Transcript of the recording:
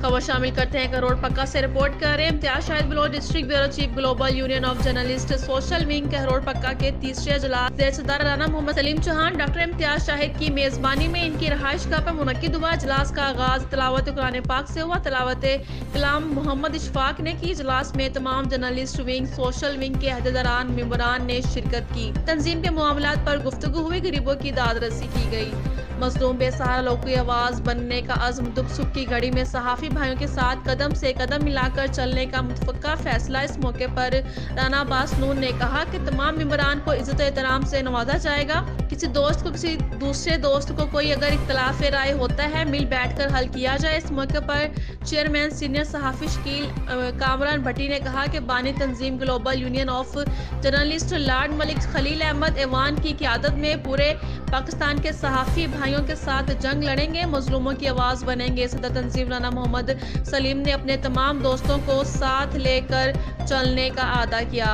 खबर शामिल करते हैं करोड़ पक्का से। रिपोर्ट कर रहे हैं Imtiaz Shahid Baloch, district bureau chief, global union of journalist social wing Karor Pacca के तीसरे इजलास सदर राना मोहम्मद सलीम चौहान डॉक्टर इम्तियाज शाहिद की मेजबानी में इनकी रहायश गाह पर मुनक्किद हुआ। इजलास का आगाज तिलावत कुरान पाक से हुआ। तिलावत कलाम मोहम्मद इशफाक ने की। इजलास में तमाम जर्नलिस्ट विंग सोशल विंग के अहदेदारान मेंबरान ने शिरकत की। तंजीम के मामलात पर गुफ्तगू हुई। गरीबों की दाद रसी की गई। मजलूम बेसहारा लोगों की आवाज बनने का अज़्म दुख सुख की घड़ी में सहाफ़ी भाइयों के साथ कदम से कदम मिलाकर चलने का मुतफ़क्का फैसला। इस मौके पर राना अब्बास नून ने कहा कि तमाम मेंबरान को इज्जत एहतराम से नवाजा जाएगा। किसी दोस्त को किसी दूसरे दोस्त को कोई अगर इख्तलाफ राय होता है मिल बैठ कर हल किया जाए। इस मौके पर चेयरमैन सीनियर सहाफ़ी शकील कामरान भट्टी ने कहा कि बानी तंजीम global union of journalist lord Malik Khalil Ahmed ऐवान की क़यादत में पूरे पाकिस्तान के सहाफ़ी भाइयों के साथ जंग लड़ेंगे, मजलूमों की आवाज़ बनेंगे। सदर तंजीम राना मोहम्मद सलीम ने अपने तमाम दोस्तों को साथ लेकर चलने का आदा किया।